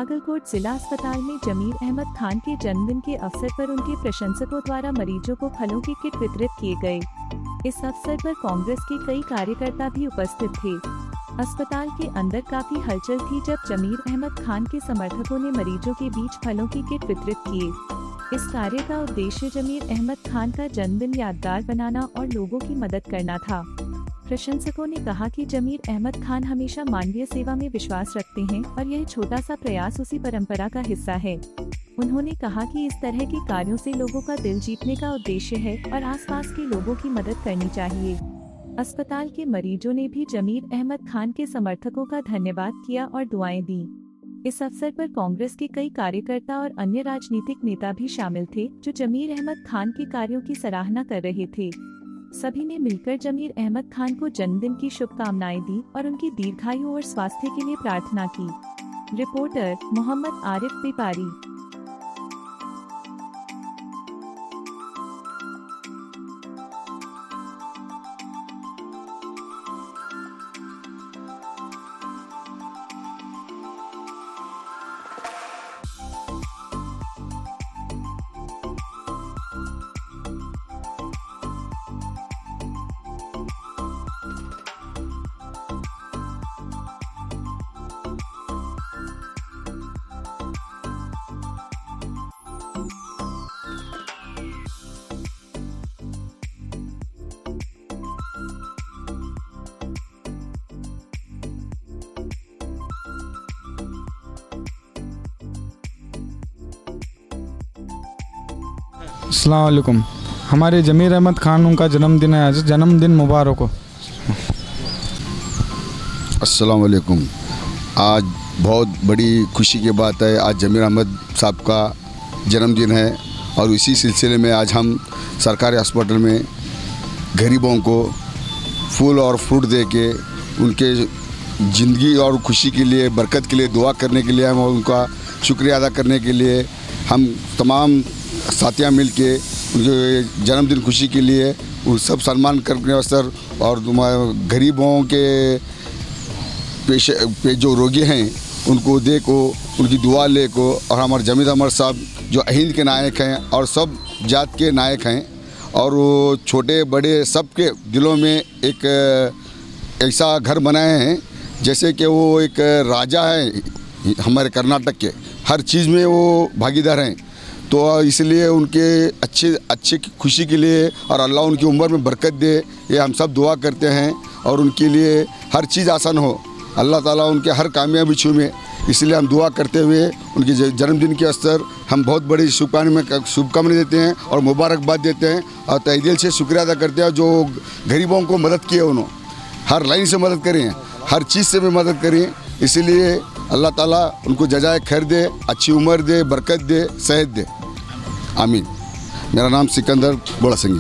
भागलकोट जिला अस्पताल में जमीर अहमद खान के जन्मदिन के अवसर पर उनके प्रशंसकों द्वारा मरीजों को फलों के किट वितरित किए गए। इस अवसर पर कांग्रेस के कई कार्यकर्ता भी उपस्थित थे। अस्पताल के अंदर काफी हलचल थी जब जमीर अहमद खान के समर्थकों ने मरीजों के बीच फलों की किट वितरित किए। इस कार्य का उद्देश्य जमीर अहमद खान का जन्मदिन यादगार बनाना और लोगों की मदद करना था। प्रशंसकों ने कहा कि जमीर अहमद खान हमेशा मानवीय सेवा में विश्वास रखते हैं और यह छोटा सा प्रयास उसी परंपरा का हिस्सा है। उन्होंने कहा कि इस तरह के कार्यों से लोगों का दिल जीतने का उद्देश्य है और आसपास के लोगों की मदद करनी चाहिए। अस्पताल के मरीजों ने भी जमीर अहमद खान के समर्थकों का धन्यवाद किया और दुआएं दी। इस अवसर पर कांग्रेस के कई कार्यकर्ता और अन्य राजनीतिक नेता भी शामिल थे, जो जमीर अहमद खान के कार्यों की सराहना कर रहे थे। सभी ने मिलकर जमीर अहमद खान को जन्मदिन की शुभकामनाएं दी और उनकी दीर्घायु और स्वास्थ्य के लिए प्रार्थना की। रिपोर्टर मोहम्मद आरिफ पिपारी। अस्सलाम वालेकुम। हमारे जमीर अहमद खान उनका जन्मदिन है आज। जन्मदिन मुबारक हो। अस्सलाम वालेकुम। आज बहुत बड़ी खुशी की बात है। आज जमीर अहमद साहब का जन्मदिन है और इसी सिलसिले में आज हम सरकारी अस्पताल में गरीबों को फूल और फ्रूट दे के उनके ज़िंदगी और खुशी के लिए, बरकत के लिए दुआ करने के लिए, हम उनका शुक्रिया अदा करने के लिए हम तमाम साथियाँ मिल के उनके जन्मदिन खुशी के लिए उन सब सम्मान करने अवसर और गरीबों के पे जो रोगी हैं उनको देखो, उनकी दुआ ले को। और हमारे जमीर अहमद साहब जो हिंद के नायक हैं और सब जात के नायक हैं और वो छोटे बड़े सबके दिलों में एक ऐसा घर बनाए हैं जैसे कि वो एक राजा है हमारे कर्नाटक के। हर चीज़ में वो भागीदार हैं। तो इसलिए उनके अच्छे खुशी के लिए और अल्लाह उनकी उम्र में बरकत दे, ये हम सब दुआ करते हैं। और उनके लिए हर चीज़ आसान हो, अल्लाह ताला उनके हर कामयाबी छूमे, इसलिए हम दुआ करते हुए उनके जन्मदिन के अवसर हम बहुत बड़ी शुभकामनाएं देते हैं और मुबारकबाद देते हैं और तहे दिल से शुक्रिया अदा करते हैं जो गरीबों को मदद किए। उन्होंने हर लाइन से मदद करी है, हर चीज़ से भी मदद करी। इसीलिए अल्लाह ताला उनको जजाए खैर दे, अच्छी उम्र दे, बरकत दे, सेहत दे। आमीन। मेरा नाम सिकंदर बोड़ा सिंह।